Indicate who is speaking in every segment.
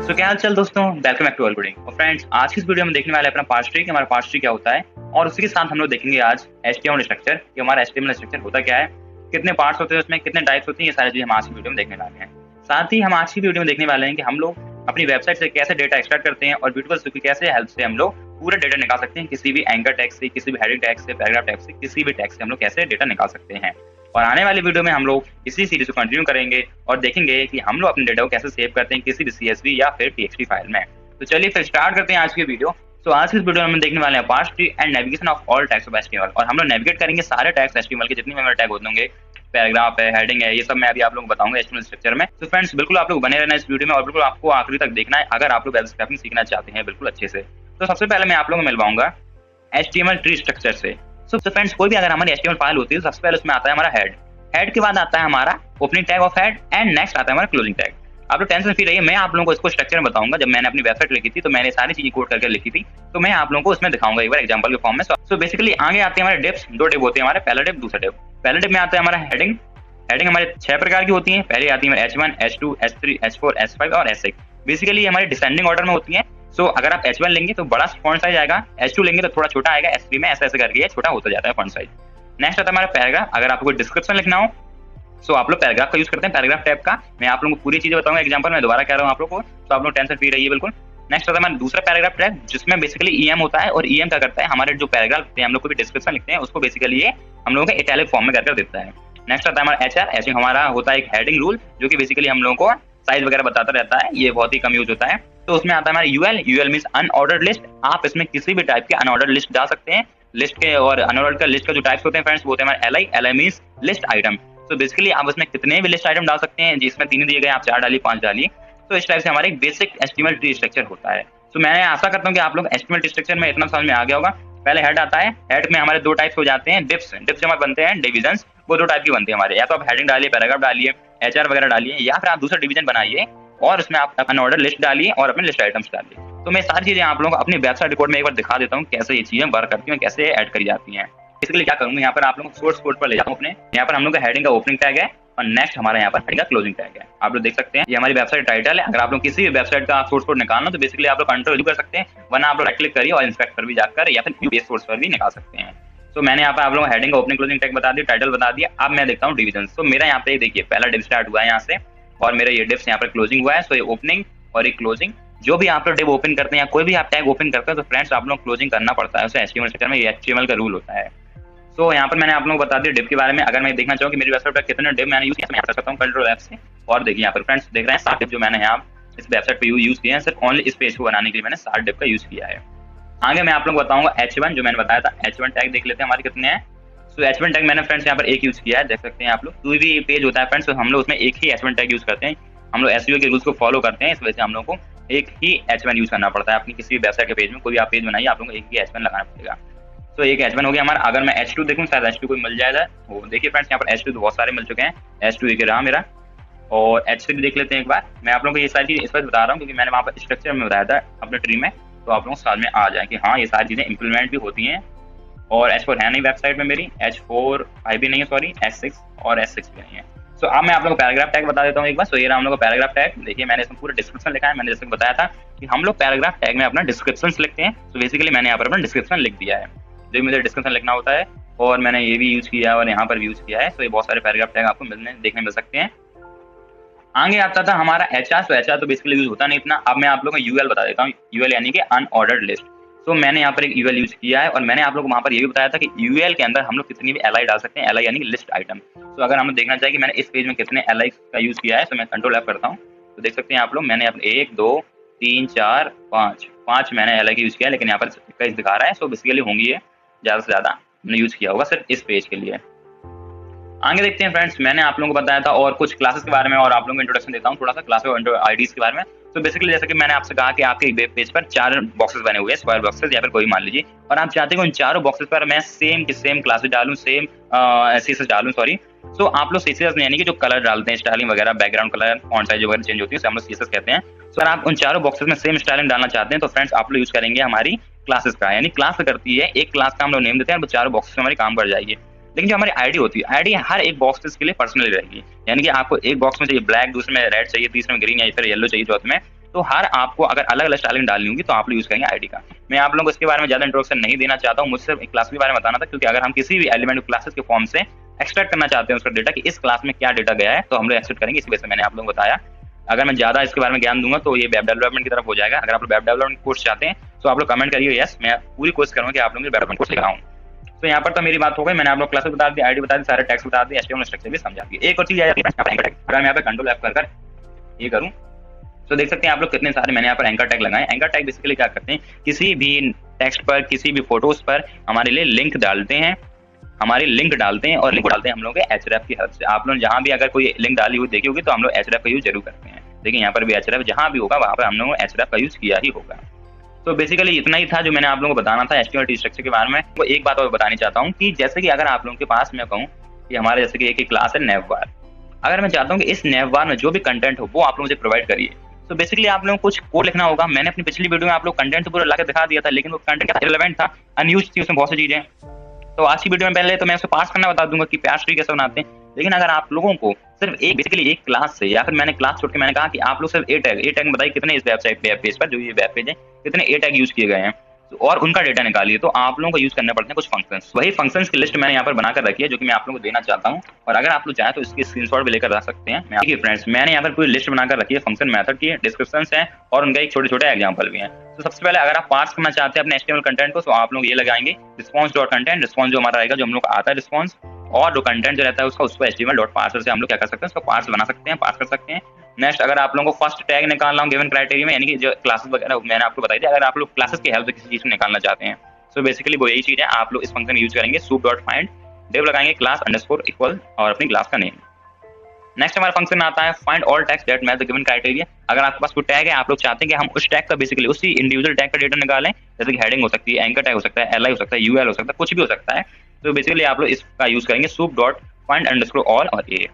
Speaker 1: सो क्या हाल चाल दोस्तों, वेलकम बैक टू कोडिंग। और फ्रेंड्स, आज की इस वीडियो में देखने वाले अपना पार्ट ट्री कि हमारा पार्ट ट्री क्या होता है, और उसी के साथ हम लोग देखेंगे आज HTML स्ट्रक्चर कि हमारा HTML स्ट्रक्चर होता क्या है, कितने पार्ट्स होते हैं उसमें, कितने टाइप्स होती हैं, ये सारी चीजें हम आज की वीडियो में देखने वाले हैं। साथ ही हम आज की वीडियो में देखने वाले हैं कि हम लोग अपनी वेबसाइट से कैसे डेटा एक्सट्रैक्ट करते हैं और ब्यूटीफुल स्टूडियो की कैसे हेल्प से हम लोग पूरा डेटा निकाल सकते हैं, किसी भी एंकर टैग से, किसी भी हेडिंग टैग से, पैराग्राफ टैग से, किसी भी टैग से हम लोग कैसे डेटा निकाल सकते हैं। और आने वाली वीडियो में हम लोग इसी सीरीज को कंटिन्यू करेंगे और देखेंगे कि हम लोग अपने डेटा को कैसे सेव करते हैं किसी भी CSV या फिर TXT फाइल में। तो चलिए फिर स्टार्ट करते हैं आज की वीडियो। तो आज की इस वीडियो में हम देखने वाले हैं part tree and navigation of all tags of HTML, और हम लोग नेविगेट करेंगे सारे टैग्स HTML के, जितने भी हमारे टैग होंगे, पैराग्राफ है, हेडिंग है, ये सब मैं अभी आप लोगों को बताऊंगा HTML स्ट्रक्चर में। तो फ्रेंड्स, बिल्कुल आप लोग बने रहना इस वीडियो में और बिल्कुल आपको आखिरी तक देखना है अगर आप लोग वेब स्क्रैपिंग सीखना चाहते हैं बिल्कुल अच्छे से। तो सबसे पहले मैं आप लोगों को मिलवाऊंगा HTML ट्री स्ट्रक्चर से। सो फ्रेंड्स, कोई भी अगर हमारी HTML फाइल होती है तो सबसे पहले उसमें आता है हमारा हेड के बाद आता है हमारा opening tag of head and next आता है हमारा क्लोजिंग टैग। आप लोग टेंशन फ्री रहिए, मैं आप लोगों को इसको स्ट्रक्चर में बताऊंगा। जब मैंने अपनी वेबसाइट लिखी थी तो मैंने सारी चीजें कोड करके लिखी थी, तो मैं आप लोगों को उसमें दिखाऊंगा एक बार एग्जांपल के फॉर्म में। सो बेसिकली आगे आते हैं हमारे डिप्स, दो डिप होते हैं हमारे, पहला डिप दूसरा डिप। पहले डिप में आता है हमारा हेडिंग। हेडिंग हमारे 6 प्रकार की होती है। पहले आती है H1, H2, H3, H4, H5 और H6। बेसिकली हमारी डिसेंडिंग ऑर्डर में होती है। सो अगर आप H1 लेंगे तो बड़ा फॉन्ट साइज आएगा, H2 लेंगे तो थोड़ा छोटा आएगा, H3 में ऐसे ऐसे करके छोटा होता जाता है फॉन्ट साइज। नेक्स्ट आता है हमारा पैराग्राफ। अगर आपको डिस्क्रिप्शन लिखना हो सो आप लोग पैराग्राफ का यूज करते हैं, पैराग्राफ टैब का। मैं आप लोगों को पूरी चीजें बताऊंगा एग्जांपल में, दोबारा कह रहा हूं आप लोग को, तो आप लोग टेंशन फ्री रहिए बिल्कुल। नेक्स्ट आता है हमारा दूसरा पैराग्राफ टैग, जिसमें बेसिकली EM होता है, और EM क्या करता है, हमारे जो पैराग्राफ लिखते हैं हम लोग को भी डिस्क्रिप्शन लिखते हैं उसको बेसिकली ये हम लोगों को इटैलिक फॉर्म में करके देता है। नेक्स्ट आता है हमारा HR। ऐसे हमारा होता है एक हेडिंग रूल जो कि बेसिकली हम लोगों को साइज वगैरह बताता रहता है, ये बहुत ही कम यूज होता है। तो उसमें आता है हमारा UL मींस अनऑर्डर्ड लिस्ट। आप इसमें किसी भी टाइप के अनऑर्डर्ड लिस्ट डाल सकते हैं लिस्ट के, और अनऑर्डर्ड का लिस्ट का जो टाइप्स होते हैं फ्रेंड्स वो होते हैं हमारे LI मींस लिस्ट आइटम। तो बेसिकली आप उसमें कितने भी लिस्ट आइटम डाल सकते हैं, जिसमें 3 दिए गए आप 4 डालिए, 5 डालिए। तो इस टाइप से हमारा एक बेसिक HTML ट्री स्ट्रक्चर होता है। तो मैं आशा करता हूं कि आप लोग HTML ट्री स्ट्रक्चर में इतना समझ में आ गया होगा। पहले हेड आता है, हेड में हमारे 2 टाइप्स हो जाते हैं, डिप्स जो हमारे बनते हैं डिविजन्स, वो 2 टाइप की बनते हैं हमारे। या तो आप हेडिंग डालिए, पैराग्राफ डालिए, HR वगैरह डालिए, या फिर आप दूसरा डिवीजन बनाइए और उसमें आप अनऑर्डर लिस्ट डालिए और अपने लिस्ट आइटम्स डालिए। तो मैं सारी चीजें आप लोगों को अपनी वेबसाइट रिकॉर्ड में एक बार दिखा देता हूँ कैसे ये चीजें वर्क करती हैं, कैसे ऐड करी जाती हैं। इसके लिए क्या करूंगा, यहाँ पर आप लोगों को सोर्स कोड पर ले जाता हूँ अपने। यहाँ पर हम लोग का हेडिंग का ओपनिंग टैग है और नेक्स्ट हमारा यहाँ पर हेडिंग का क्लोजिंग टैग है। आप लोग देख सकते हैं ये हमारी वेबसाइट टाइटल है। अगर आप लोग किसी भी वेबसाइट का सोर्स कोड निकालना तो बेसिकली आप लोग कंट्रोल कर सकते हैं, वरना आप लोग राइट क्लिक करिए और इंस्पेक्ट पर भी जाकर या फिर बेस सोर्स पर भी निकाल सकते हैं। तो मैंने यहाँ पर आप लोगों को हेडिंग का ओपनिंग क्लोजिंग टैग बता दिया, टाइटल बता दिया। अब मैं देखता हूँ डिवीजन। तो मेरा यहाँ पे देखिए पहला डिव स्टार्ट हुआ है यहाँ से, और मेरा ये डिव्स यहाँ पर क्लोजिंग हुआ है। सो ये ओपनिंग और ये क्लोजिंग, जो भी आप लोग डिव ओपन करते हैं या कोई भी आप टैग ओपन करते हैं तो फ्रेंड्स आप लोग क्लोजिंग करना पड़ता है उसे HTML स्ट्रक्चर में, ये HTML का रूल होता है। तो यहाँ पर मैंने आप लोगों को बता दिया डिव के बारे में। अगर मैं देखना चाहूँ कि मेरी वेबसाइट पर कितने डिव मैंने यूज किया, मैं कर सकता हूँ कंट्रोल F से। और देखिए यहाँ पर फ्रेंड्स देख रहे हैं 7 डिव जो मैंने यहाँ इस वेबसाइट पे यूज किए हैं, सिर्फ ओनली इस पेज को बनाने के लिए मैंने 7 डिव का यूज किया है। आगे मैं आप लोग बताऊंगा H1 जो मैंने बताया था। H1 टैग देख लेते हैं हमारे कितने हैं। तो H1 टैग मैंने फ्रेंड्स यहाँ पर एक यूज किया है, देख सकते हैं आप लोग। कोई भी पेज होता है फ्रेंड्स तो हम लोग उसमें एक ही H1 टैग यूज करते हैं। हम लोग SEO के रूल्स को फॉलो करते हैं, इस वजह से हम लोग को एक ही H1 यूज करना पड़ता है। अपनी किसी भी वेबसाइट के पेज में कोई भी आप पेज बनाइए, आप लोगों को एक ही H1 लगाना पड़ेगा। तो एक H1 हो गया हमारा। अगर मैं H2 देखूं, शायद H2 कोई मिल जाएगा। वो देखिए फ्रेंड्स यहाँ पर H2 तो बहुत सारे मिल चुके हैं। H2 एक रहा मेरा, और H3 देख लेते हैं एक बार। मैं आप लोगों को ये सारी चीज इस वजह बता रहा हूँ क्योंकि मैंने वहाँ पर स्ट्रक्चर में बताया था अपने ट्री में, तो आप लोगों को समझ में आ जाए कि हाँ ये सारी चीजें इंप्लीमेंट भी होती हैं। और H4 है नहीं वेबसाइट में मेरी, H4 5 भी नहीं है सॉरी, H6 और H6 भी नहीं है। सो अब मैं आप लोगों को पैराग्राफ टैग बता देता हूँ एक बार। सो ये रहा हम लोग का पैराग्राफ टैग। देखिए मैंने इसमें पूरा डिस्क्रिप्शन लिखा है। मैंने जैसे बताया था कि हम लोग पैराग्राफ टैग में अपना डिस्क्रिप्शन लिखते हैं। तो बेसिकली मैंने यहाँ पर अपना डिस्क्रिप्शन लिख दिया है, जो मुझे डिस्क्रिप्शन लिखना होता है, और मैंने ये भी यूज किया है और यहाँ पर भी यूज किया है। तो ये बहुत सारे पैराग्राफ टैग आपको देखने मिल सकते हैं। आगे आता था हमारा HR। तो HR तो बेसिकली यूज होता नहीं इतना। अब मैं आप लोगों को UL बता देता हूँ। UL यानी कि अनऑर्डर्ड लिस्ट। तो मैंने यहाँ पर एक UL यूज किया है, और मैंने आप लोगों को वहाँ पर ये भी बताया था कि UL के अंदर हम लोग कितनी भी LI डाल सकते हैं। LI यानी कि लिस्ट आइटम। तो अगर हम लोग देखना चाहिए कि मैंने इस पेज में कितने LI का यूज किया है, तो मैं कंट्रोल F करता हूँ। तो देख सकते हैं आप लोग, मैंने 1 2 3 4 5 मैंने LI का यूज किया है, लेकिन यहाँ पर 21 दिखा रहा है। सो बेसिकली होंगी ये ज्यादा से ज्यादा मैंने यूज किया होगा सिर्फ इस पेज के लिए। आगे देखते हैं फ्रेंड्स, मैंने आप लोगों को बताया था और कुछ क्लासेस के बारे में, और आप लोगों को इंट्रोडक्शन देता हूँ थोड़ा सा क्लास IDs के बारे में। तो बेसिकली जैसे कि मैंने आपसे कहा कि आपके वेब पेज पर 4 बॉक्सेस बने हुए हैं, स्क्वायर बॉक्सेस या फिर कोई मान लीजिए, और आप चाहते हैं उन चारों बॉक्सेस पर मैं सेम की सेम क्लासेस डालूं, सेम CSS डालूं सॉरी। तो आप लोग CSS यानी कि जो कलर डालते हैं, स्टाइलिंग वगैरह, बैकग्राउंड कलर, फॉन्ट साइज वगैरह चेंज होती है, हम लोग CSS कहते हैं। तो अगर आप उन चारों बॉक्सेस में सेम स्टाइलिंग डालना चाहते हैं तो फ्रेंड्स आप लोग यूज करेंगे हमारी क्लासेस का। यानी क्लास करती है, एक क्लास का हम लोग नेम देते हैं, वो चारों बॉक्सेस में हमारी काम कर जाएगी। लेकिन जो हमारी आईडी होती है, आईडी हर एक बॉक्स के लिए पर्सनली रहेगी। यानी कि आपको एक बॉक्स में चाहिए ब्लैक, दूसरे में रेड चाहिए, तीसरे में ग्रीन या फिर येलो चाहिए, चौथे में, तो हर आपको अगर अलग अलग स्टाइलिंग डालनी होगी तो आप लोग यूज करेंगे आईडी का। मैं आप लोगों को इसके बारे में ज्यादा इंट्रोडक्शन नहीं देना चाहता हूँ, मुझसे एक क्लास के बारे में बताना था, क्योंकि अगर हम किसी भी एलिमेंट क्लासेस के फॉर्म से एक्सट्रैक्ट करना चाहते हैं उसका डेटा कि इस क्लास में क्या डेटा गया है तो हम लोग एक्सट्रैक्ट करेंगे, इसी वजह से मैंने आप लोगों को बताया। अगर मैं ज्यादा इसके बारे में ज्ञान दूंगा तो ये वेब डेवलपमेंट की तरफ हो जाएगा। अगर आप लोग वेब डेवलपमेंट कोर्स चाहते हैं तो आप लोग कमेंट करिए यस, मैं पूरी कोशिश करूंगा कि आप लोगों को डेवलपमेंट कोर्स सिखाऊं। तो यहाँ पर तो मेरी बात हो गई, मैंने आप लोग क्लासेस बता दी, आईडी बता दी, सारे टैक्स बता दिए, एचटीएमएल स्ट्रक्चर भी समझा दिए। एक और चीज आ जाती है, अगर मैं यहाँ पे कंट्रोल F कर ये करूँ तो देख सकते हैं आप लोग कितने सारे मैंने यहाँ पर एंकर टैग लगाए। एंकर टैग बेसिकली क्या करते हैं, किसी भी टेक्स्ट पर किसी भी फोटोज पर हमारे लिए लिंक डालते हैं, हमारी लिंक डालते हैं और लिंक डालते हैं हम लोग href की हेल्प से। आप लोग जहाँ भी अगर कोई लिंक डाली हुई देखी होगी तो हम लोग href का यूज जरूर करते हैं। देखिए यहाँ पर भी href जहाँ भी होगा वहाँ पर हम लोग href का यूज किया ही होगा। तो बेसिकली इतना ही था जो मैंने आप लोगों को बताना था HTML स्ट्रक्चर के बारे में। तो एक बात और बतानी चाहता हूँ कि जैसे कि अगर आप लोगों के पास मैं कहूँ कि हमारे जैसे कि एक क्लास है नेवबार, अगर मैं चाहता हूँ कि इस नेवबार में जो भी कंटेंट हो वो आप लोग मुझे प्रोवाइड करिए, तो बेसिकली आप लोगों को कुछ कोड लिखना होगा। मैंने अपनी पिछली वीडियो में आप लोग कंटेंट तो पूरा लाकर दिखा दिया था, लेकिन वो कंटेंट रिलेवेंट था, अनयूज थी उसमें बहुत सी चीजें। तो आज की वीडियो में पहले तो मैं उसको पास करना बता दूंगा कि पार्स ट्री कैसे बनाते हैं। लेकिन अगर आप लोगों को सिर्फ एक बेसिकली एक क्लास से, या फिर मैंने क्लास छोड़ के मैंने कहा कि आप लोग सिर्फ ए टैग बताइए कितने इस वेबसाइट वेब पेज पर जो ये वेब पेज है कितने ए टैग यूज किए गए हैं और उनका डेटा निकालिए, तो आप लोगों को यूज करने पड़ते हैं कुछ फंक्शंस। वही फंक्शंस की लिस्ट मैंने यहाँ पर बनाकर रखी है जो कि मैं आप लोगों को देना चाहता हूँ, और अगर आप लोग चाहें तो इसकी स्क्रीनशॉट भी लेकर रख सकते हैं। देखिए फ्रेंड्स, मैंने यहाँ पर पूरी लिस्ट बनाकर रखी है, फंक्शन मेथड की डिस्क्रिप्शंस हैं और उनका एक छोटे छोटे एग्जांपल भी हैं। तो सबसे पहले अगर आप पार्स करना चाहते हैं अपने HTML कंटेंट को तो आप लोग ये लगाएंगे response.content। रिस्पॉन्स जो हमारा रहेगा, जो हम लोग आता है रिस्पॉन्स, और जो कंटेंट जो रहता है उसको HTML.parser से हम लोग क्या कर सकते हैं, उसको पार्स बना सकते हैं, पार्स कर सकते हैं। नेक्स्ट, अगर आप लोगों को फर्स्ट टैग निकालना हो गिवन क्राइटेरिया में, यानी कि जो क्लासेस वगैरह मैंने आपको बताई थी, अगर आप लोग क्लासेस की हेल्प से किसी चीज को निकालना चाहते हैं तो बेसिकली वो यही चीज है। आप लोग इस फंक्शन यूज करेंगे soup.find, डिव लगाएंगे क्लास अंडरस्कोर इक्वल और अपनी क्लास का नेम। नेक्स्ट हमारा फंक्शन आता है find all tags that match the given criteria. अगर आपके पास कोई टैग है, आप लोग चाहते हैं कि हम उस टैग का बेसिकली उसी इंडिविजुअल टैग का डेटा निकालें, जैसे कि हेडिंग हो सकती है, एंकर टैग हो सकता है, li हो सकता है, ul हो सकता है, कुछ भी हो सकता है, तो बेसिकली आप लोग इसका यूज करेंगे soup.find_all और a।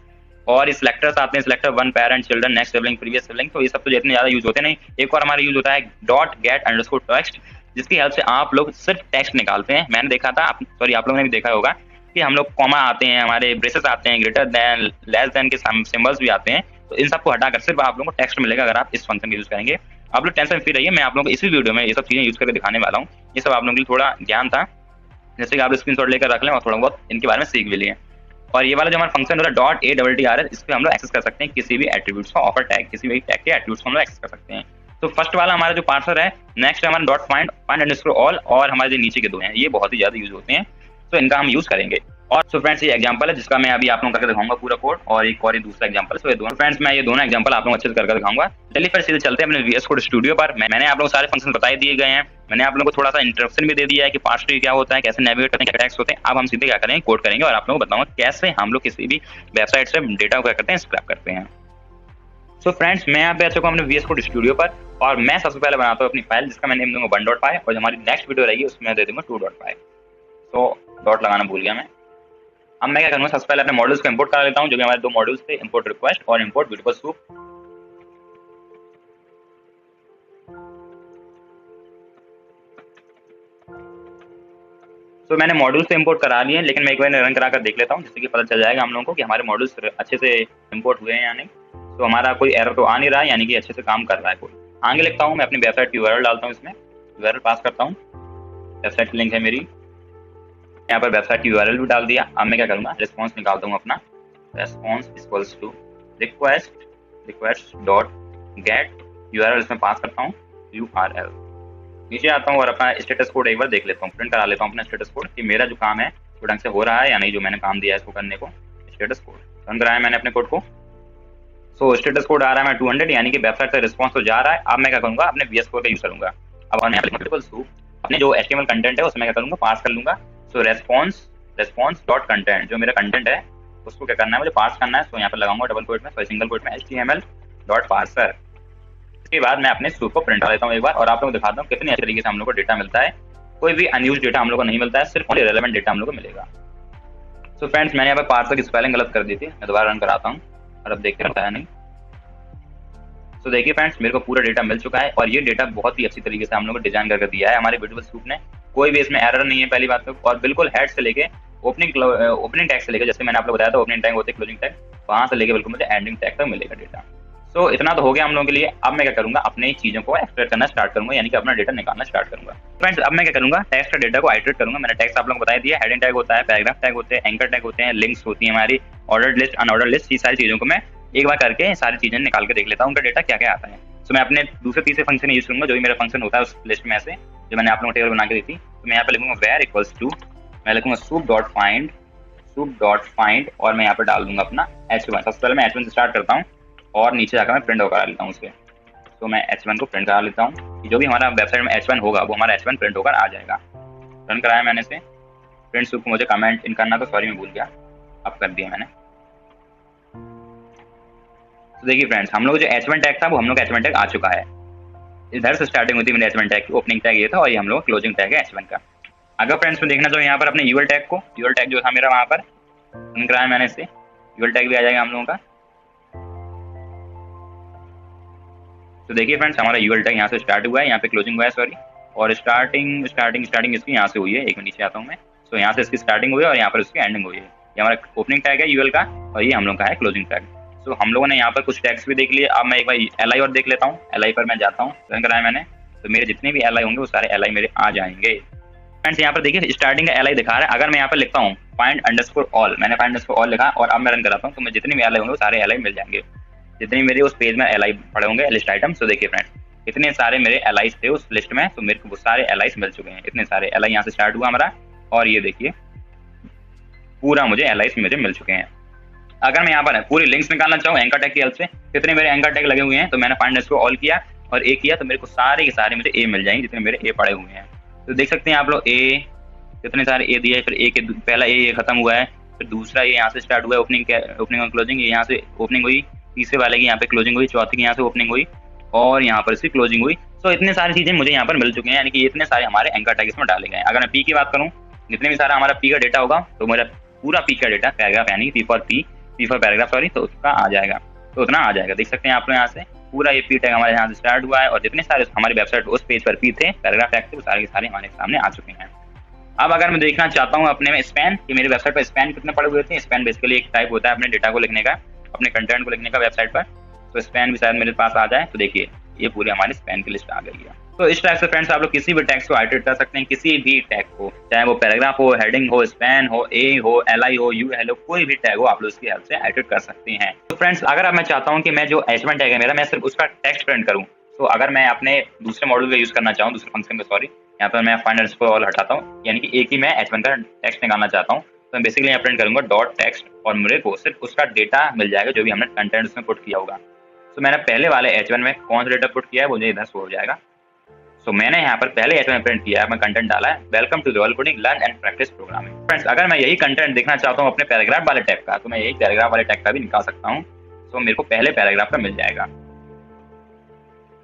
Speaker 1: और ये सिलेक्टर्स आते हैं, selector one, parent, children, next sibling, previous sibling, तो ये सब तो जितने ज्यादा यूज होते नहीं। एक और हमारा यूज होता है .get_text, जिसकी हेल्प से आप लोग सिर्फ टेक्स्ट निकालते हैं। मैंने देखा था, सॉरी आप लोगों ने भी देखा होगा कि हम लोग कॉमा आते हैं, हमारे ब्रेसेस आते हैं, ग्रेटर देन, लेस देन के सिंबल्स भी आते हैं, तो इन सबको हटाकर सिर्फ आप लोगों को टेक्स्ट मिलेगा अगर आप इस फंक्शन का यूज करेंगे। आप लोग टेंशन फ्री रहिए, मैं आप लोगों को इसी वीडियो में ये सब चीजें यूज करके दिखाने वाला हूँ। ये सब आप लोगों के लिए थोड़ा ज्ञान था, जैसे कि आप स्क्रीनशॉट लेकर रख लें और थोड़ा बहुत इनके बारे में सीख भी लिए। और ये वाला जो हमारा फंक्शन होता है .attrs, इस पर हम लोग एक्सेस कर सकते हैं किसी भी एट्रीब्यूट्स का, ऑफर टैग, किसी भी टैग के एट्रीब्यूट्स को हम लोग एक्सेस कर सकते हैं। तो फर्स्ट वाला हमारा जो पार्सर है। नेक्स्ट है हमारा .find_all, और हमारे जो नीचे के दो हैं ये बहुत ही ज्यादा यूज होते हैं, तो इनका हम यूज करेंगे। और सो फ्रेंड्स, ये एग्जांपल है जिसका मैं अभी आप लोगों को करके दिखाऊंगा पूरा कोड, और एक और ये दूसरा एग्जांपल है। सो ये दोनों फ्रेंड्स, मैं ये दोनों एग्जांपल आप लोगों को अच्छे से करके दिखाऊंगा। चलिए फिर सीधे चलते हैं अपने VS कोड स्टूडियो पर। मैंने आप लोगों को सारे फंक्शन बताए दिए गए हैं, मैंने आप लोगों को थोड़ा सा इंट्रोडक्शन भी दे दिया है कि पार्स ट्री क्या होता है, कैसे नेविगेट करते हैं, क्या टैग्स होते हैं। अब हम सीधे क्या करेंगे, कोड करेंगे और आप लोगों को बताऊंगा कैसे हम लोग किसी भी वेबसाइट से डेटा को क्या करते हैं, स्क्रैप करते हैं। सो फ्रेंड्स, मैं यहाँ पे आ चुका हूँ अपने VS कोड स्टूडियो पर, और मैं सबसे पहले बनाता हूँ अपनी फाइल जिसका मैं नेम दूंगा 1.py, और हमारी नेक्स्ट वीडियो रहेगी उसमें दे दूंगा 2.py। तो डॉट लगाना भूल गया मैं। अब मैं क्या करूँगा, सबसे पहले अपने मॉड्यूल्स को इंपोर्ट करा लेता हूँ, जो कि हमारे दो मॉड्यूल्स थे, इंपोर्ट रिक्वेस्ट और इंपोर्ट ब्यूटीफुल सूप। तो मैंने मॉड्यूल्स तो इंपोर्ट करा लिए हैं, लेकिन मैं एक बार रन करा कर देख लेता हूँ, जिससे कि पता चल जाएगा हम लोगों को कि हमारे मॉड्यूल्स अच्छे से इंपोर्ट हुए हैं या नहीं। तो हमारा कोई एरर तो आ नहीं रहा है, यानी कि अच्छे से काम कर रहा है कोड। आगे लिखता हूँ, मैं अपनी वेबसाइट की URL डालता हूँ, इसमें URL पास करता हूँ, वेबसाइट की लिंक है मेरी, यहाँ पर वेबसाइट की URL भी डाल दिया। अब मैं क्या करूँगा, रिस्पॉन्स निकालता हूँ अपना, response equals to request dot get URL, इसमें पास करता हूँ URL। नीचे आता हूँ और अपना स्टेटस कोड एक बार देख लेता हूँ, प्रिंट करा लेता हूँ अपना स्टेटस कोड कि मेरा जो काम है वो ढंग से हो रहा है या नहीं, जो मैंने काम दिया है इसको करने को। स्टेटस कोड रन कराया मैंने अपने कोड को। सो स्टेटस कोड आ रहा है मैं 200, यानी कि वेबसाइट से रिस्पॉन्स तो जा रहा है। अब मैं क्या करूँगा, अपने VS कोड का यूज करूँगा। अब अपने जो HTML कंटेंट है उसमें क्या करूँगा, पास कर लूँगा। सो रेस्पॉन्स डॉट कंटेंट, जो मेरा कंटेंट है उसको क्या करना है, मुझे पास करना है। तो यहाँ पर लगाऊंगा डबल कोट में, सिंगल कोट में HTML डॉट पार्सर। इसके बाद मैं अपने सूप को प्रिंट कर लेता हूँ एक बार, और आप लोगों को दिखाता हूँ कितनी अच्छी तरीके से हम लोग को डेटा मिलता है। कोई भी अनयूज डेटा हम लोग को नहीं मिलता है, सिर्फ ओनली रेलेवेंट डेटा हम लोग को मिलेगा। सो फ्रेंड्स, मैंने यहाँ पर पार्सर की स्पेलिंग गलत कर दी थी, मैं दोबारा रन कराता हूँ, और अब देखते रहता है नहीं। तो देखिए फ्रेंड्स, मेरे को पूरा डेटा मिल चुका है, और ये डेटा बहुत ही अच्छी तरीके से हम लोग को डिजाइन करके दिया है हमारे ब्यूटीफुल सूप ने। कोई भी इसमें एरर नहीं है पहली बात तो, और बिल्कुल हेड से लेके ओपनिंग टैग से लेके, जैसे मैंने आप लोग बताया था ओपनिंग टैग होते क्लोजिंग टैग, वहां से लेके बिल्कुल मुझे एंडिंग टैग तक मिलेगा डेटा। सो इतना तो हो गया हम लोगों के लिए। अब मैं क्या करूंगा, अपनी चीजों को एक्सट्रैक्ट करना स्टार्ट करूंगा, यानी कि अपना डेटा निकालना स्टार्ट करूंगा। फ्रेंड्स अब मैं क्या करूंगा, टेक्स्ट का डेटा को आइटरेट करूंगा। मैंने टेक्स्ट आप लोगों को बता दिया, हेडिंग टैग होता है, पैराग्राफ टैग होते हैं, एंकर टैग होते हैं, लिंक्स होती है हमारी, ऑर्डर लिस्ट, अनऑर्डर लिस्ट, ये सारी चीजों को मैं एक बार करके सारी चीजें निकाल के देख लेता हूँ उनका डेटा क्या क्या आता है। तो मैं अपने दूसरे तीसरे फंक्शन यूज करूंगा, जो भी मेरा फंक्शन होता है उस लिस्ट में से जो मैंने आप लोगों को टेबल बना के दी थी। तो मैं यहाँ पे लिखूंगा वेयर इक्वल्स टू, मैं लिखूंगा soup डॉट फाइंड और मैं यहाँ पे डाल दूंगा अपना h1। सबसे पहले मैं h1 से स्टार्ट करता हूँ और नीचे जाकर मैं प्रिंट करा लेता हूँ उसके। तो मैं h1 को प्रिंट करा लेता हूँ, जो भी हमारा वेबसाइट में h1 होगा वो हमारा h1 प्रिंट होकर आ जाएगा। रन कराया मैंने से। प्रिंट सूप को मुझे कमेंट इन करना, तो सॉरी मैं भूल गया, अब कर दिया मैंने। तो देखिए फ्रेंड्स, हम लोग जो h1 टैग था वो हम लोग h1 टैग आ चुका है। इधर से स्टार्टिंग होती है मेरे h1 टैग की, ओपनिंग टैग ये था और ये हम लोग क्लोजिंग टैग है h1 का। अगर फ्रेंड्स में देखना चाहो यहाँ पर अपने यूएल टैग को, यूएल टैग जो था मेरा वहाँ पर रन कराया मैंने इससे, यूएल टैग भी आ जाएगा हम लोगों का। तो देखिए फ्रेंड्स, हमारा यूएल टैग यहाँ से स्टार्ट हुआ है, यहाँ पे क्लोजिंग हुआ है सॉरी, और स्टार्टिंग इसकी यहाँ से हुई है। एक मिनट नीचे आता हूँ मैं। तो यहाँ से इसकी स्टार्टिंग हुई है और यहाँ पर इसकी एंडिंग हुई है। ये हमारा ओपनिंग टैग है यूएल का और ये हम लोग का है क्लोजिंग टैग। तो हम लोगों ने यहाँ पर कुछ टैग्स भी देख लिए। अब मैं एक बार एल आई और देख लेता हूँ। एल आई पर मैं जाता हूँ, रन कराया मैंने, तो मेरे जितने भी एल आई होंगे वो सारे एल आई मेरे आ जाएंगे। फ्रेंड्स यहाँ पर देखिए स्टार्टिंग का एल आई दिखा रहा है। अगर मैं यहाँ पर लिखता हूँ फाइंड अंडरस्कोर ऑल, मैंने फाइंड अंडरस्कोर ऑल लिखा और अब मैं रन कराता हूँ, तो मैं जितने भी एल आई होंगे वो सारे एल आई मिल जाएंगे, जितने मेरे उस पेज में एल आई पड़े होंगे लिस्ट आइटम। तो देखिए फ्रेंड्स, इतने सारे मेरे एल आईज थे उस लिस्ट में, तो मेरे को वो सारे एल आईज मिल चुके हैं। इतने सारे एल आई यहाँ से स्टार्ट हुआ हमारा और ये देखिए पूरा मुझे एल आईज मुझे मिल चुके हैं। अगर मैं यहाँ पर पूरी लिंक्स निकालना चाहूँ एंकर टैग की हेल्प से, कितने मेरे एंकर टैग लगे हुए हैं, तो मैंने फाइंड अंडरस्कोर ऑल किया और ए किया, तो मेरे को सारे के सारे मुझे ए मिल जाएंगे जितने मेरे ए पड़े हुए हैं। तो देख सकते हैं आप लोग, ए कितने सारे ए दिए, फिर ए के पहला ए खत्म हुआ है, फिर दूसरा ये यहाँ से स्टार्ट हुआ है, ओपनिंग और क्लोजिंग, ये यहाँ से ओपनिंग हुई, तीसरे वाले की यहाँ पे क्लोजिंग हुई, चौथे की यहाँ से ओपनिंग हुई और यहाँ पर इसकी क्लोजिंग हुई। तो इतने सारी चीजें मुझे यहाँ पर मिल चुके हैं, यानी कि इतने सारे हमारे एंकर टैग इसमें डाले गए हैं। अगर मैं पी की बात करूँ, जितने भी सारा हमारा पी का डेटा होगा, तो मेरा पूरा पी का डेटा पैराग्राफ यानी पी फॉर पैराग्राफ सॉरी, तो उसका आ जाएगा, तो उतना आ जाएगा। देख सकते हैं आप लोग यहाँ से पूरा ये पी टैग हमारे यहाँ से स्टार्ट हुआ है और जितने सारे हमारी वेबसाइट उस पेज पर पी थे पैराग्राफ टैग थे वो सारे के सारे हमारे सामने आ चुके हैं। अब अगर मैं देखना चाहता हूँ अपने में स्पैन, कि मेरी वेबसाइट पर स्पैन कितने पड़े हुए थे। स्पैन बेसिकली एक टाइप होता है अपने डेटा को लिखने का, अपने कंटेंट को लिखने का वेबसाइट पर, तो स्पैन भी शायद मेरे पास आ जाए। तो देखिए ये पूरी हमारी स्पैन की लिस्ट आ गई है। तो इस टाइप से फ्रेंड्स आप लोग किसी भी टैग को आइटरेट कर सकते हैं, किसी भी टैग को, चाहे वो पैराग्राफ हो, हेडिंग हो, स्पैन हो, ए हो, एल आई हो, यू एल हो, कोई भी टैग हो आप लोग इसकी हेल्प से आइटरेट कर सकते हैं। तो फ्रेंड्स अगर अब मैं चाहता हूँ कि मैं जो h1 टैग है मेरा, मैं सिर्फ उसका टेक्स्ट प्रिंट करूँ, तो अगर मैं अपने दूसरे मॉडल का यूज करना चाहूँ, दूसरे फंक्शन का सॉरी, यहाँ पर मैं फाइंड अंडरस्कोर ऑल हटाता हूँ, यानी कि एक ही मैं h1 का टेक्स्ट निकालना चाहता हूँ, तो मैं बेसिकली यहाँ प्रिंट करूंगा डॉट टेक्स्ट और मेरे को सिर्फ उसका डेटा मिल जाएगा जो भी हमने कंटेंट उसमें पुट किया होगा। तो मैंने पहले वाले h1 में कौन सा डेटा पुट किया है वो मुझे इधर शो हो जाएगा। सो मैंने यहाँ पर पहले h1 में प्रिंट किया है, मैं कंटेंट डाला है welcome to role coding learn and practice programming. Friends अगर मैं यही कंटेंट देखना चाहता हूँ अपने पैराग्राफ वाले टैग का, तो मैं यही पैराग्राफ वाले टैग का भी निकाल सकता हूँ, तो मेरे को पहले पैराग्राफ का मिल जाएगा।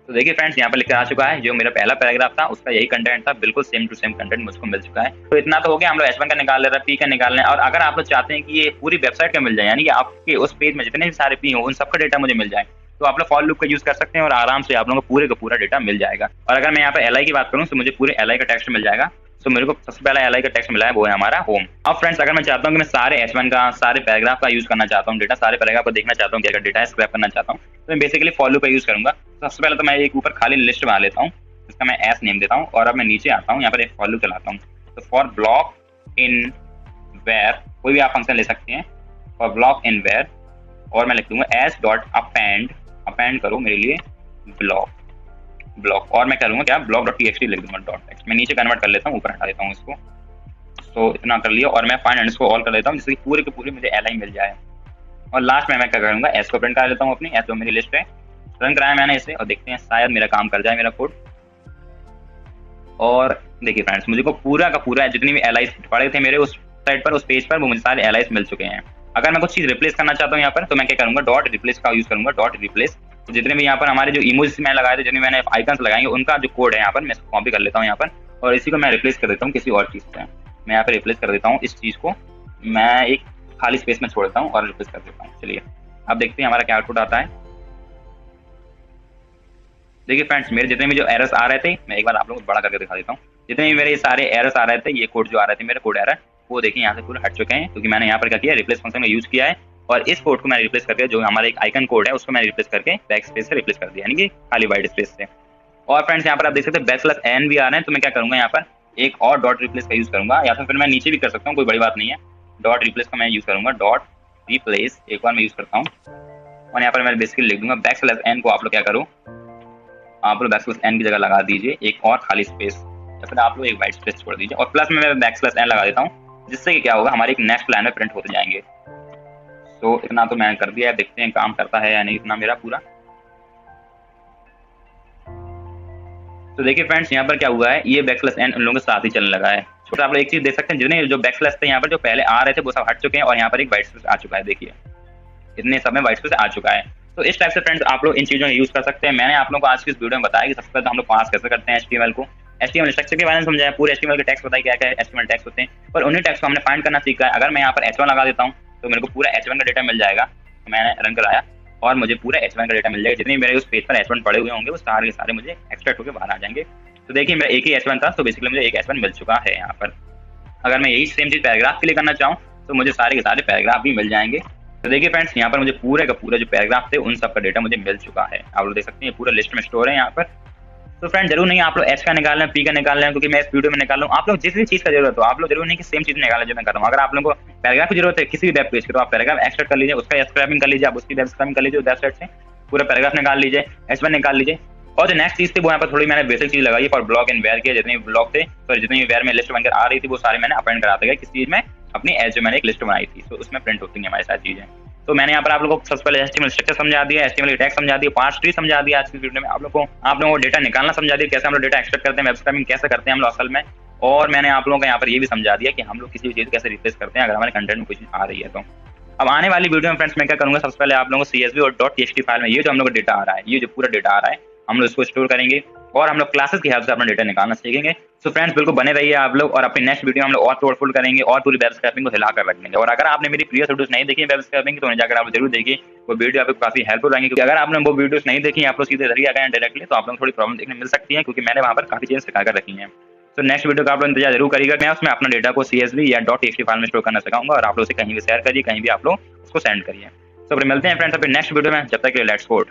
Speaker 1: तो देखिए फ्रेंड्स यहाँ पर लिखकर आ चुका है, जो मेरा पहला पैराग्राफ था उसका यही कंटेंट था, बिल्कुल सेम टू सेम कंटेंट मुझको मिल चुका है। तो इतना तो हो गया, हम लोग h1 का निकाल ले रहे हैं, पी का निकाल रहे हैं। और अगर आप लोग चाहते हैं कि ये पूरी वेबसाइट का मिल जाए, यानी कि आपके उस पेज में जितने भी सारे पी हो उन सबका डेटा मुझे मिल जाए, तो आप लोग फॉर लूप का यूज कर सकते हैं और आराम से आप लोगों को पूरे का पूरा डेटा मिल जाएगा। और अगर मैं यहाँ पे एल आई की बात करूँ तो मुझे पूरे एल आई का टेक्स्ट मिल जाएगा। तो मेरे को सबसे पहला एल आई का टेक्स्ट मिला है, वो है हमारा होम। अब फ्रेंड्स अगर मैं चाहता हूँ कि मैं सारे h1 का सारे पैराग्राफ का यूज करना चाहता हूँ, डेटा सारे पैराग्राफ को देखना चाहता हूँ कि अगर डेटा स्क्रैप करना चाहता हूँ, तो मैं बेसिकली फॉर लूप का यूज करूंगा। सबसे पहले तो मैं एक ऊपर खाली लिस्ट बना लेता हूँ, इसका मैं एस नेम देता हूँ और अब मैं नीचे आता हूँ, यहाँ पर एक फॉर लूप चलाता हूँ। तो फॉर ब्लॉक इन वेयर, कोई भी आप फंक्शन ले सकते हैं, फॉर ब्लॉक इन वेयर, और मैं लिख दूंगा एस डॉट अपेंड करो मेरे लिए ब्लॉक, और मैं करूँगा क्या ब्लॉक डॉट टी लिख दूंगा डॉट टेक्स्ट। मैं नीचे कन्वर्ट कर लेता हूँ, ऊपर हटा देता हूँ इसको। तो इतना कर लिया और मैं फाइंड अंडरस्कोर ऑल कर लेता हूँ, जिससे कि पूरे के पूरे मुझे एल आई मिल जाए। और लास्ट में मैं क्या करूँगा, एस को प्रिंट कर लेता हूँ अपनी, एस जो मेरी लिस्ट है। रन कराया मैंने इसे और देखते हैं शायद मेरा काम कर जाए मेरा कोड। और देखिए फ्रेंड्स मुझे को पूरा का पूरा जितनी भी एल आई पड़े थे मेरे उस साइड पर, उस पेज पर, वो मुझे सारे एल आई मिल चुके हैं। अगर मैं कुछ चीज़ रिप्लेस करना चाहता हूँ यहाँ पर, तो मैं क्या करूँगा डॉट रिप्लेस का यूज करूँगा, डॉट रिप्लेस। तो जितने भी यहाँ पर हमारे जो इमोजीज मैंने लगाए थे, जितने मैंने आइकन्स लगाएंगे, उनका जो कोड है यहाँ पर मैं इसको कॉपी कर लेता हूँ यहाँ पर, और इसी को मैं रिप्लेस कर देता हूँ किसी और चीज़ से। मैं यहाँ पर रिप्लेस कर देता हूँ इस चीज़ को, मैं एक खाली स्पेस में छोड़ देता हूँ और रिप्लेस कर देता हूँ। चलिए अब देखते हैं हमारा क्या आउटपुट आता है। देखिए फ्रेंड्स मेरे जितने भी जो एरर्स आ रहे थे, मैं एक बार आप लोगों को बड़ा करके दिखा देता हूँ। जितने भी मेरे सारे एरर्स आ रहे थे, ये कोड जो आ रहे थे मेरे कोड एरर, वो देखिए यहाँ से पूरे हट चुके हैं, क्योंकि मैंने यहाँ पर क्या किया, रिप्लेस फंक्शन का यूज किया है और इस कोड को मैंने रिप्लेस करके जो हमारा एक आइकन कोड है उसको मैंने रिप्लेस करके बैक स्पेस से रिप्लेस कर दिया, यानी कि खाली व्हाइट स्पेस से। और फ्रेंड्स यहाँ पर आप देख सकते हैं बैकस्लैश n भी आ रहे हैं, तो मैं क्या करूंगा यहाँ पर एक और डॉट रिप्लेस का यूज करूंगा, या फिर मैं नीचे भी कर सकता हूँ, कोई बड़ी बात नहीं है। डॉट रिप्लेस का मैं यूज करूंगा, डॉट रिप्लेस एक बार मैं यूज करता हूँ, और यहाँ पर मैं बेसिकली लिख दूंगा बैकस्लैश n को आप लोग क्या करो, आप लोग बैकस्लैश n की जगह लगा दीजिए एक और खाली स्पेस, या फिर आप लोग एक व्हाइट स्पेस छोड़ दीजिए, और प्लस में मैं बैकस्लैश n लगा देता हूँ, जिससे कि क्या होगा हमारे एक नेक्स्ट लाइन में प्रिंट होते जाएंगे। तो इतना तो मैंने कर दिया है, देखते हैं काम करता है या नहीं इतना मेरा पूरा। तो देखिए फ्रेंड्स यहाँ पर क्या हुआ है, ये बैकस्लैश n उन लोगों के साथ ही चलने लगा है। छोटा आप लोग एक चीज देख सकते हैं, जितने जो बैकस्लैश थे यहाँ पर जो पहले आ रहे थे वो सब हट चुके हैं, और यहाँ पर एक व्हाइट स्पेस आ चुका है, देखिए इतने सब में व्हाइट स्पेस आ चुका है। तो इस टाइप से फ्रेंड्स आप लोग इन चीजों का यूज कर सकते हैं। मैंने आप लोगों को आज की इस वीडियो में बताया कि सबसे पहले हम लोग पास कैसे करते हैं HTML को, HTML स्ट्रक्चर के बारे में समझाया, पूरे HTML के टैग्स बताए क्या क्या HTML टैग्स होते हैं, और उन्हीं टैग्स को हमने फाइंड करना सीखा है। अगर मैं यहाँ पर H1 लगा देता हूँ तो मेरे को पूरा H1 का डेटा मिल जाएगा, तो मैंने रन कराया और मुझे पूरा H1 का डेटा मिल जाएगा। जितने मेरे उस पेज पर H1 पड़े हुए होंगे वो सारे के सारे मुझे एक्सट्रैक्ट होकर बाहर आ जाएंगे। तो देखिए मेरा एक ही H1 था, तो बेसिकली मुझे एक H1 मिल चुका है यहाँ पर। अगर मैं यही सेम चीज पैराग्राफ के लिए करना चाहूँ तो मुझे सारे के सारे पैराग्राफ भी मिल जाएंगे। तो देखिए फ्रेंड्स यहाँ पर मुझे पूरे का पूरा जो पैराग्राफ थे उन सब का डेटा मुझे मिल चुका है, आप लोग देख सकते हैं पूरा लिस्ट में स्टोर है यहाँ पर। तो फ्रेंड जरूर नहीं आप लोग H का निकाल लें, P का निकाल लें, क्योंकि मैं इस वीडियो में निकाल रहा हूँ। आप लोग जिस भी चीज का जरूरत हो आप लोग जरूर नहीं कि सेम चीज निकालें जो मैं कर रहा हूँ। अगर आप लोगों को पैराग्राफ की जरूरत है किसी भी वेब पेज की, तो आप पैराग्राफ एक्सट्रैक्ट कर लीजिए, उसका स्क्रैपिंग कर लीजिए, आप उसकी वेब स्क्रैपिंग कर लीजिए, वेबसाइट से पूरा पैराग्राफ निकाल लीजिए, H1 निकाल लीजिए। और जो नेक्स्ट चीज थी वो यहाँ पर थोड़ी मैंने बेसिक चीज लगाई फॉर ब्लॉक एंड वेयर के, जितने भी ब्लॉक थे सॉरी जितनी भी वेयर में लिस्ट बनकर आ रही थी वो सारे मैंने अपेंड कराते गए किस चीज में, अपनी एज जो मैंने एक लिस्ट बनाई थी, तो उसमें प्रिंट होती है हमारी सारी चीजें। तो मैंने यहाँ पर आप लोगों को सबसे पहले HTML स्ट्रक्चर समझा दिया, HTML टैग समझा दिया, पार्स ट्री समझा दिया आज की वीडियो में आप लोगों को डेटा निकालना समझा दिया, कैसे हम लोग डेटा एक्सट्रैक्ट करते हैं, वेब स्क्रैपिंग कैसे करते हैं हम लोग असल में। और मैंने आप लोगों को यहाँ पर ये भी समझा दिया कि हम लोग किसी भी चीज कैसे रिप्लेस करते हैं अगर हमारे कंटेंट में कुछ आ रही है। तो अब आने वाली वीडियो में फ्रेंड्स मैं क्या करूंगा, सबसे पहले आप लोगों को CSV और .txt फाइल में ये जो हम लोग का डेटा आ रहा है, ये जो पूरा डेटा आ रहा है हम लोग इसको स्टोर करेंगे, और हम लोग क्लासेस की हेल्प से अपना डेटा निकालना सीखेंगे। सो फ्रेंड्स बिल्कुल बने रहिए आप लोग, और अपनी नेक्स्ट वीडियो में हम लोग और तोड़फोड़ करेंगे और पूरी वेब स्क्रैपिंग को हिला कर रख देंगे। और अगर आपने मेरी प्रीवियस वीडियोस नहीं देखी वेब स्क्रैपिंग की तो उन्हें जाकर आप जरूर देखिए, वो वीडियो आपको काफी हेल्पफुल रहेंगी। क्योंकि अगर आपने वो वीडियोस नहीं देखी आप लोग सीधे इधर ही आ गए डायरेक्टली तो आप लोग थोड़ी प्रॉब्लम देखने मिल सकती है, क्योंकि मैंने वहाँ पर काफी चीजें सिखा कर रखी हैं। तो नेक्स्ट वीडियो का आप लोग इंतजार जरूर करिएगा, मैं उसमें अपना डेटा को CSV या .txt फाइल में स्टोर करना सिखाऊंगा, और आप लोग उसे कहीं भी शेयर करिए, कहीं भी आप लोग उसको सेंड करिए। तो फिर मिलते हैं फ्रेंड्स अपने नेक्स्ट वीडियो में, जब तक के लिए लेट्स कोड।